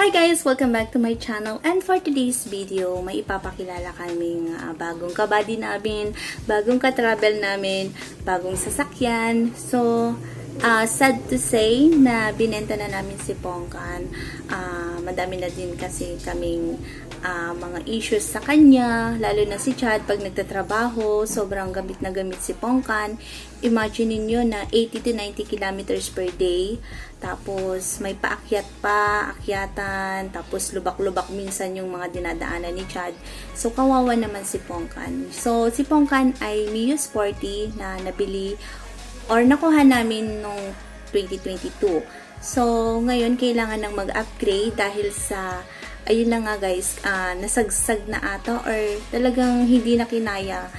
Hi guys! Welcome back to my channel, and for today's video, may ipapakilala kaming bagong kabady namin, bagong ka-travel namin, bagong sasakyan. So, sad to say na binenta na namin si Pongkan. Madami na din kasi kaming mga issues sa kanya, lalo na si Chad pag nagtatrabaho, sobrang gamit na gamit si Pongkan. Imagine niyo na 80 to 90 kilometers per day, tapos may paakyat pa, akyatan, tapos lubak-lubak minsan yung mga dinadaanan ni Chad. So, kawawa naman si Pongkan. So, si Pongkan ay Mio Sporty na nabili or nakuha namin nung 2022. So, ngayon kailangan nang mag-upgrade dahil sa ayun na nga guys, nasagsag na ata or talagang hindi na kinaya.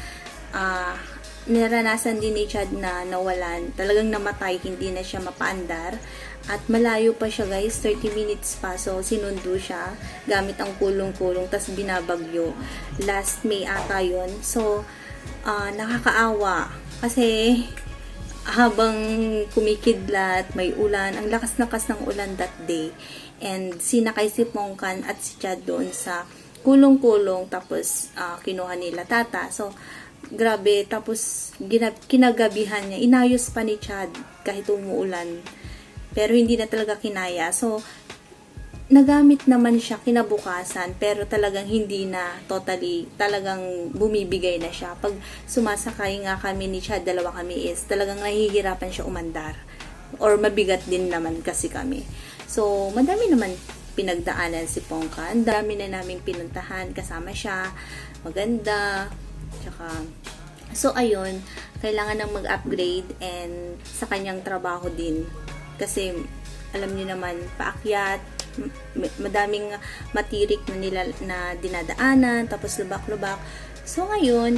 Naranasan din ni Chad na nawalan, talagang namatay, hindi na siya mapaandar. At malayo pa siya guys, 30 minutes pa. So, sinundo siya gamit ang kulong-kulong, tas binabagyo. Last May ata yun. So, nakakaawa. Kasi, habang kumikidlat, may ulan, ang lakas-lakas ng ulan that day. And sinakay si Pongkan at si Chad doon sa kulong-kulong, tapos kinuha nila tata. So, grabe, tapos kinagabihan niya, inayos pa ni Chad kahit umuulan. Pero hindi na talaga kinaya. So, nagamit naman siya kinabukasan, pero talagang hindi na totally, talagang bumibigay na siya. Pag sumasakay nga kami ni Chad, dalawa kami, is talagang nahihirapan siya umandar. Or mabigat din naman kasi kami. So, madami naman pinagdaanan si Pongkan. Dami na naming pinuntahan, kasama siya, maganda, tsaka, so ayun, kailangan nang mag-upgrade and sa kanyang trabaho din. Kasi, alam niyo naman, paakyat, madaming matirik na nila na dinadaanan, tapos lubak-lubak. So, ngayon,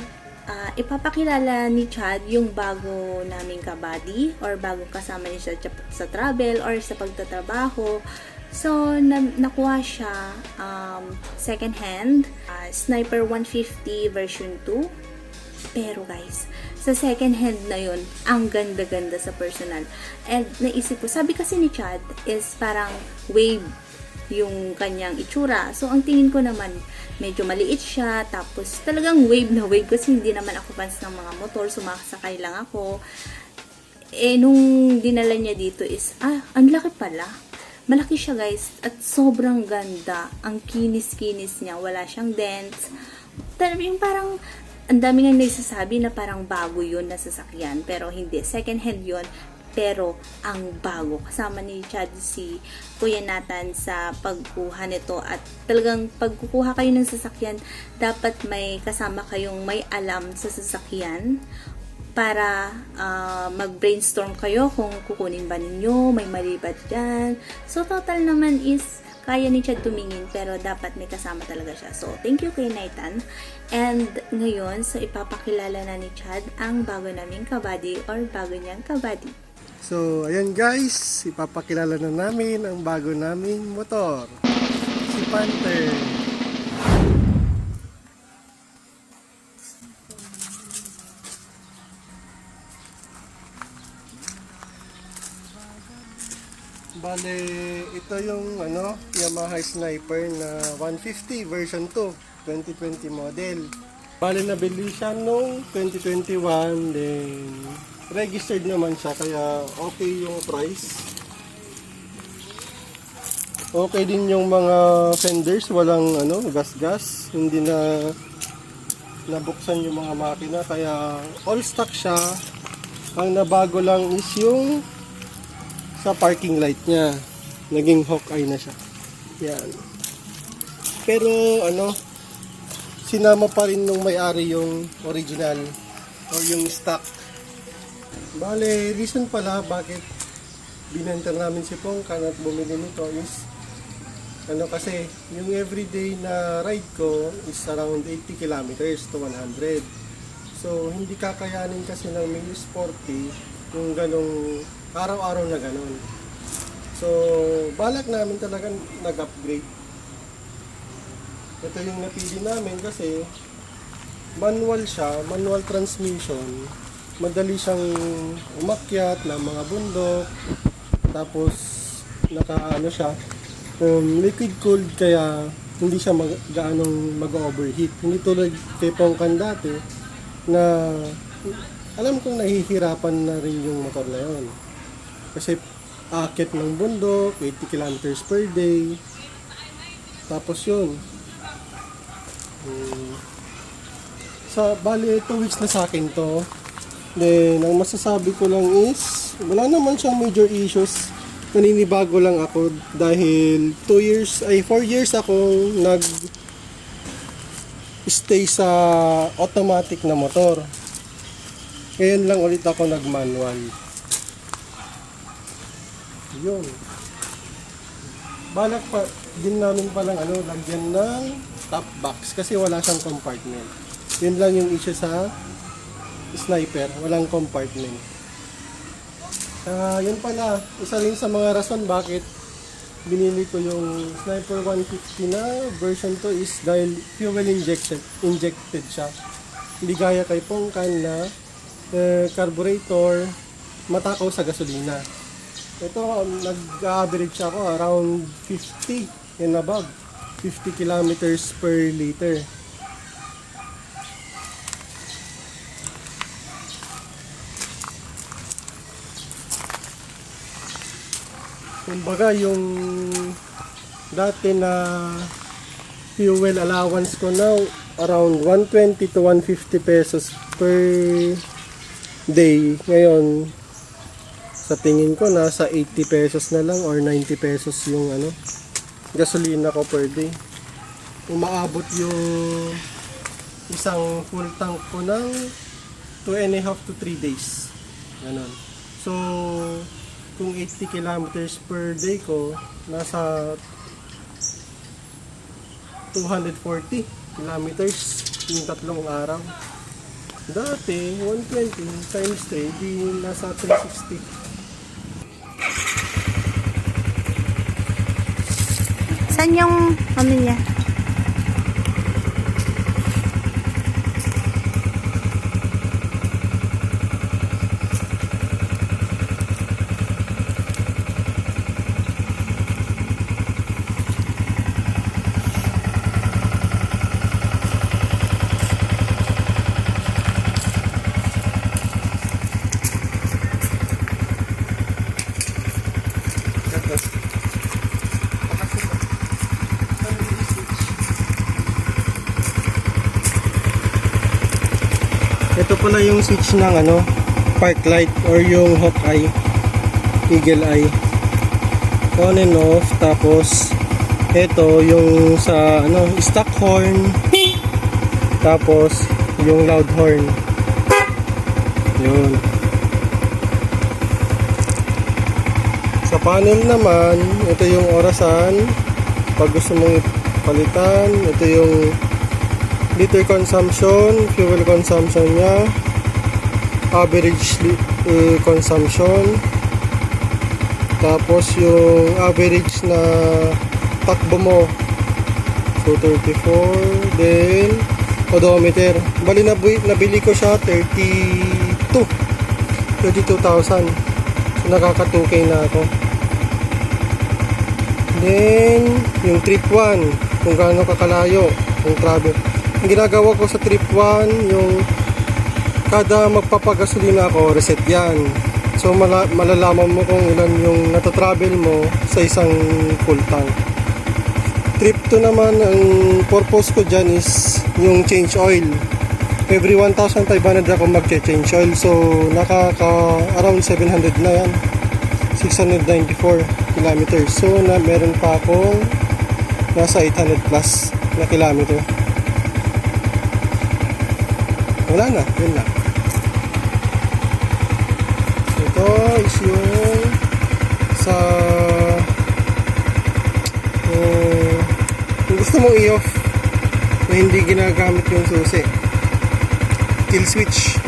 ipapakilala ni Chad yung bago naming kabady or bagong kasama niya sa travel or sa pagtatrabaho. So, nakuha siya second hand, Sniper 150 version 2. Pero guys, sa second hand na yun, ang ganda-ganda sa personal. And naisip ko, sabi kasi ni Chad is parang wave yung kanyang itsura. So, ang tingin ko naman, medyo maliit siya. Tapos, talagang wave na wave kasi hindi naman ako fans ng mga motor. Sumakasakay lang ako. Eh, nung dinala niya dito is, ang laki pala. Malaki siya guys. At sobrang ganda. Ang kinis-kinis niya. Wala siyang dents. Yung parang, ang dami nga nagsasabi na parang bago yun na sasakyan. Pero hindi. Second hand yun. Pero ang bago. Kasama ni Chad si Kuya Nathan sa pagkuha nito. At talagang pagkukuha kayo ng sasakyan, dapat may kasama kayong may alam sa sasakyan para mag-brainstorm kayo kung kukunin ba ninyo, may mali ba dyan. So, total naman is kaya ni Chad tumingin, pero dapat may kasama talaga siya. So, thank you kay Nathan. And ngayon, so ipapakilala na ni Chad ang bago naming kabady or bago niyang kabady. So, ayan guys, ipapakilala na namin ang bago naming motor, si Panther. Bale, ito yung Yamaha Sniper na 150 version 2, 2020 model. Bale, nabili siya noong 2021, then registered naman siya, kaya okay yung price. Okay din yung mga fenders, walang gas-gas, hindi na nabuksan yung mga makina, kaya all stock siya. Ang nabago lang is yung sa parking light niya, naging Hawkeye na siya. Yan. Pero sinama pa rin nung may-ari yung original o yung stock. Bale, reason pala bakit binenta namin si Pongkan at bumili nito is kasi yung everyday na ride ko is around 80 kilometers to 100. So, hindi kakayanin kasi ng Mio Sporty yung ganong araw-araw na ganon. So, balak namin talaga nag-upgrade. Ito yung napili namin kasi manual siya, manual transmission. Madali siyang umakyat ng mga bundok. Tapos, siya, liquid cooled kaya hindi siya gaanong mag-overheat. Hindi tulad kay Pongkan dati na alam kong nahihirapan na rin yung motor na yun. Kasi akit ng bundok, 80 kilometers per day. Tapos yun. Bali 2 weeks na sa akin to. Then, ang masasabi ko lang is, wala naman siyang major issues. Naninibago lang ako dahil 4 years akong stay sa automatic na motor. Ngayon lang ulit ako nag-manual. Yun. Balak pa din namin palang lagyan ng top box kasi wala siyang compartment. Yun lang yung issue sa Sniper, walang compartment. Yun pala, isa rin sa mga rason bakit binili ko yung Sniper 150 na version 2 is dahil fuel injected siya. Hindi gaya kay Pongkan na carburetor matakaw sa gasolina. Ito, nag-average ako around 50 and above. 50 kilometers per liter. Kumbaga yung dati na fuel allowance ko now around 120 to 150 pesos per day. Ngayon sa tingin ko nasa 80 pesos na lang or 90 pesos yung gasolina ko per day. Umaabot yung isang full tank ko ng 2.5 to 3 days. Ganon. So kung 80 kilometers per day ko, nasa 240 kilometers yung tatlong araw. Dati, 120 times 3, di nasa 360. Saan yung niya? Ito pala yung switch ng park light or yung hawk eye, eagle eye, on and off. Tapos ito yung sa stock horn, tapos yung loud horn. Yun. Sa panel naman, ito yung orasan pag gusto mong palitan. Ito yung liter consumption, fuel consumption nya, average consumption, tapos yung average na takbo mo, so 34, then odometer. Bali nabili ko siya 32,000, so nakaka 2K na ako. Then yung trip 1, kung gaano kakalayo yung travel. Ang ginagawa ko sa trip 1, yung kada magpapagasolina ako, reset yan. So malalaman mo kung ilan yung natatravel mo sa isang full tank. Trip 2 naman, ang purpose ko dyan is yung change oil. Every 1,500 ako mag-change oil. So around 700 na yan. 694 kilometers. So meron pa akong nasa 800 plus na kilometer. Wala na, yun lang. Ito is yung sa kung gusto mong i-off na hindi ginagamit yung susi, kill switch.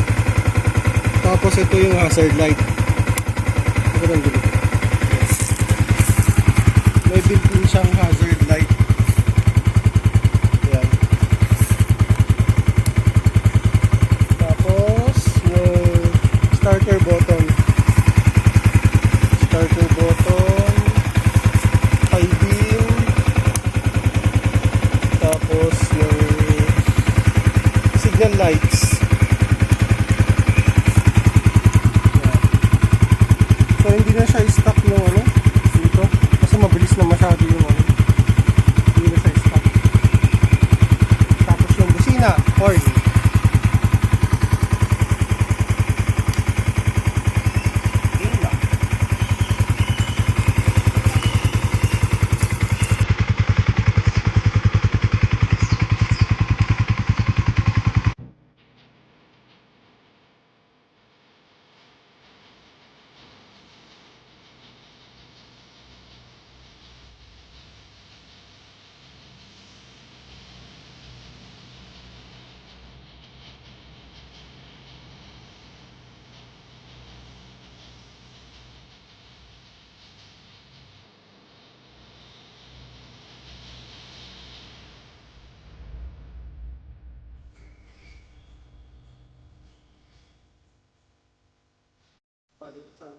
Tapos ito yung hazard light. Ito lang dito. May built-in siyang hazard light. Ayan. Tapos yung starter button. Starter button, high beam, signal lights. So hindi na siya stuck ng ano dito kasi mabilis na masyado yung ano. Hindi na siya stuck. Tapos yung busina, horn. Yun lang. Palit sa